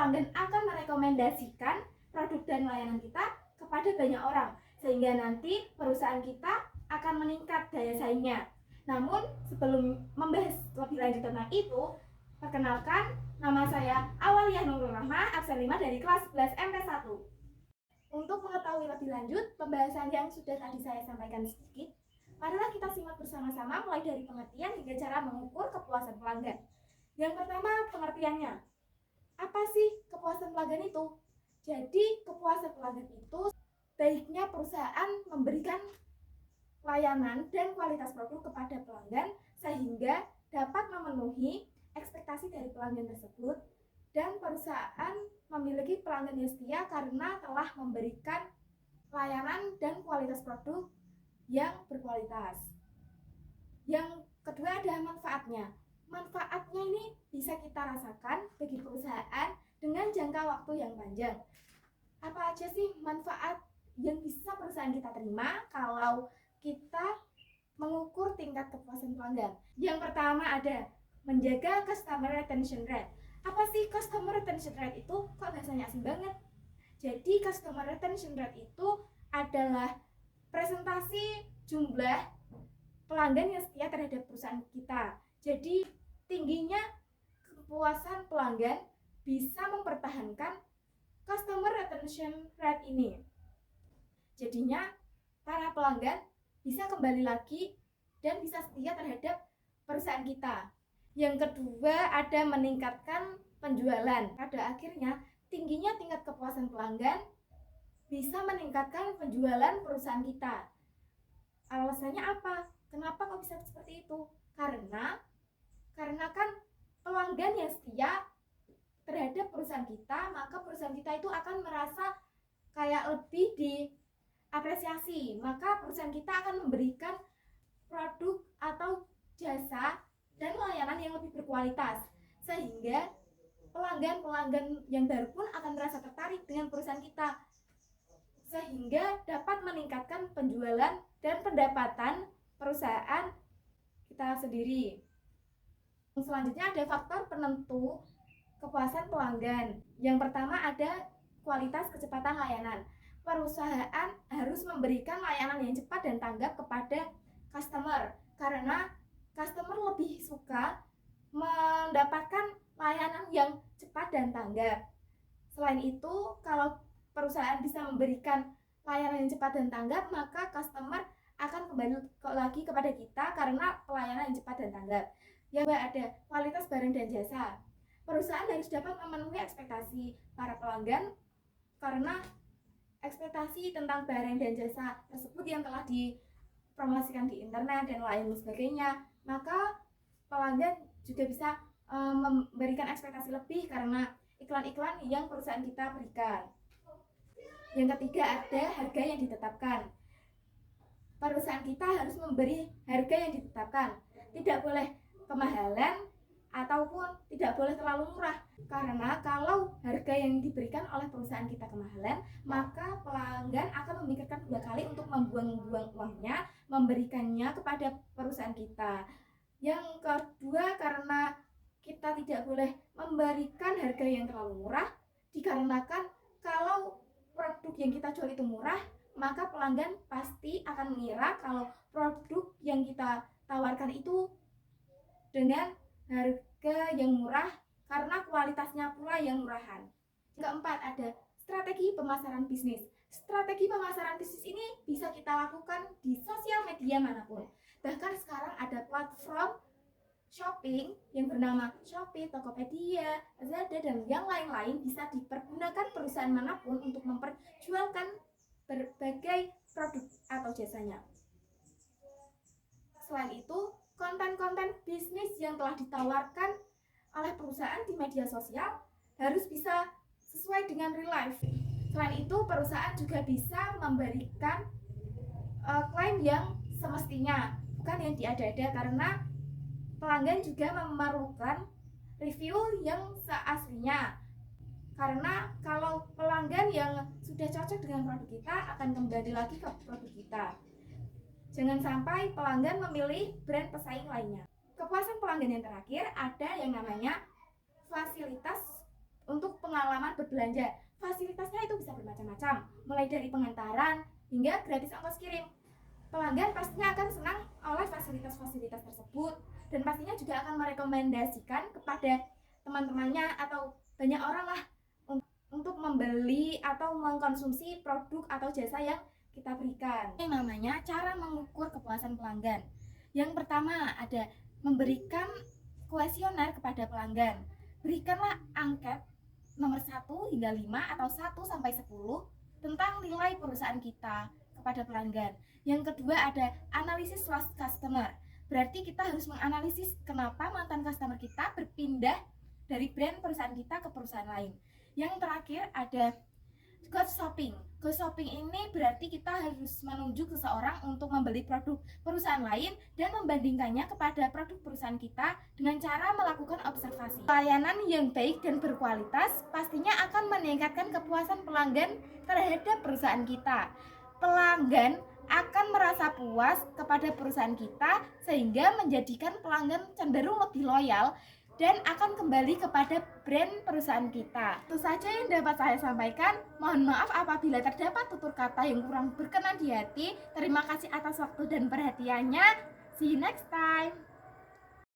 pelanggan akan merekomendasikan produk dan layanan kita kepada banyak orang, sehingga nanti perusahaan kita akan meningkat daya saingnya. Namun sebelum membahas lebih lanjut tentang itu, perkenalkan, nama saya Awaliyah Nurul Rahma, absen 5 dari kelas 11 MP1. Untuk mengetahui lebih lanjut pembahasan yang sudah tadi saya sampaikan sedikit, marilah kita simak bersama-sama mulai dari pengertian hingga cara mengukur kepuasan pelanggan. Yang pertama, pengertiannya. Apa sih kepuasan pelanggan itu? Jadi, kepuasan pelanggan itu baiknya perusahaan memberikan layanan dan kualitas produk kepada pelanggan sehingga dapat memenuhi ekspektasi dari pelanggan tersebut, dan perusahaan memiliki pelanggan yang setia karena telah memberikan layanan dan kualitas produk yang berkualitas. Yang kedua ada manfaatnya. Manfaatnya ini bisa kita rasakan bagi perusahaan dengan jangka waktu yang panjang. Apa aja sih manfaat yang bisa perusahaan kita terima kalau kita mengukur tingkat kepuasan pelanggan? Yang pertama ada menjaga customer retention rate. Apa sih customer retention rate itu? Kok bahasanya asing banget? Jadi customer retention rate itu adalah presentasi jumlah pelanggan yang setia terhadap perusahaan kita. Jadi tingginya kepuasan pelanggan bisa mempertahankan customer retention rate ini. Jadinya para pelanggan bisa kembali lagi dan bisa setia terhadap perusahaan kita. Yang kedua ada meningkatkan penjualan. Pada akhirnya tingginya tingkat kepuasan pelanggan bisa meningkatkan penjualan perusahaan kita. Alasannya apa? Kenapa kok bisa seperti itu? Karena kan pelanggan yang setia terhadap perusahaan kita, maka perusahaan kita itu akan merasa kayak lebih diapresiasi. Maka perusahaan kita akan memberikan produk atau jasa dan layanan yang lebih berkualitas, sehingga pelanggan-pelanggan yang baru pun akan merasa tertarik dengan perusahaan kita, sehingga dapat meningkatkan penjualan dan pendapatan perusahaan kita sendiri. Selanjutnya ada faktor penentu kepuasan pelanggan. Yang pertama ada kualitas kecepatan layanan. Perusahaan harus memberikan layanan yang cepat dan tanggap kepada customer, karena customer lebih suka mendapatkan layanan yang cepat dan tanggap. Selain itu, kalau perusahaan bisa memberikan layanan yang cepat dan tanggap, maka customer akan kembali lagi kepada kita karena pelayanan yang cepat dan tanggap. Yang kedua ada kualitas barang dan jasa. Perusahaan harus dapat memenuhi ekspektasi para pelanggan karena ekspektasi tentang barang dan jasa tersebut yang telah dipromosikan di internet dan lain sebagainya, maka pelanggan juga bisa memberikan ekspektasi lebih karena iklan-iklan yang perusahaan kita berikan. Yang ketiga ada harga yang ditetapkan. Perusahaan kita harus memberi harga yang ditetapkan, tidak boleh kemahalan ataupun tidak boleh terlalu murah, karena kalau harga yang diberikan oleh perusahaan kita kemahalan, maka pelanggan akan memikirkan dua kali untuk membuang-buang uangnya memberikannya kepada perusahaan kita. Yang kedua, karena kita tidak boleh memberikan harga yang terlalu murah, dikarenakan kalau produk yang kita jual itu murah, maka pelanggan pasti akan mengira kalau produk yang kita tawarkan itu dengan harga yang murah karena kualitasnya pula yang murahan. Keempat ada strategi pemasaran bisnis. Strategi pemasaran bisnis ini bisa kita lakukan di sosial media manapun. Bahkan sekarang ada platform shopping yang bernama Shopee, Tokopedia, Lazada, dan yang lain-lain bisa dipergunakan perusahaan manapun untuk memperjualkan berbagai produk atau jasanya. Selain itu, konten-konten bisnis yang telah ditawarkan oleh perusahaan di media sosial harus bisa sesuai dengan real life. Selain itu, perusahaan juga bisa memberikan klaim yang semestinya, bukan yang diada-ada, karena pelanggan juga memerlukan review yang seaslinya. Karena kalau pelanggan yang sudah cocok dengan produk kita akan kembali lagi ke produk kita. Jangan sampai pelanggan memilih brand pesaing lainnya. Kepuasan pelanggan yang terakhir ada yang namanya fasilitas untuk pengalaman berbelanja. Fasilitasnya itu bisa bermacam-macam, mulai dari pengantaran hingga gratis ongkos kirim. Pelanggan pastinya akan senang oleh fasilitas-fasilitas tersebut dan pastinya juga akan merekomendasikan kepada teman-temannya atau banyak orang lah untuk membeli atau mengkonsumsi produk atau jasa yang kita berikan. Yang namanya cara mengukur kepuasan pelanggan. Yang pertama ada memberikan kuesioner kepada pelanggan. Berikanlah angket nomor 1 hingga 5 atau 1 sampai 10 tentang nilai perusahaan kita kepada pelanggan. Yang kedua ada analisis lost customer. Berarti kita harus menganalisis kenapa mantan customer kita berpindah dari brand perusahaan kita ke perusahaan lain. Yang terakhir ada ghost shopping. Ghost shopping ini berarti kita harus menunjuk seseorang untuk membeli produk perusahaan lain dan membandingkannya kepada produk perusahaan kita dengan cara melakukan observasi. Layanan yang baik dan berkualitas pastinya akan meningkatkan kepuasan pelanggan terhadap perusahaan kita. Pelanggan akan merasa puas kepada perusahaan kita sehingga menjadikan pelanggan cenderung lebih loyal dan akan kembali kepada brand perusahaan kita. Itu saja yang dapat saya sampaikan. Mohon maaf apabila terdapat tutur kata yang kurang berkenan di hati. Terima kasih atas waktu dan perhatiannya. See you next time.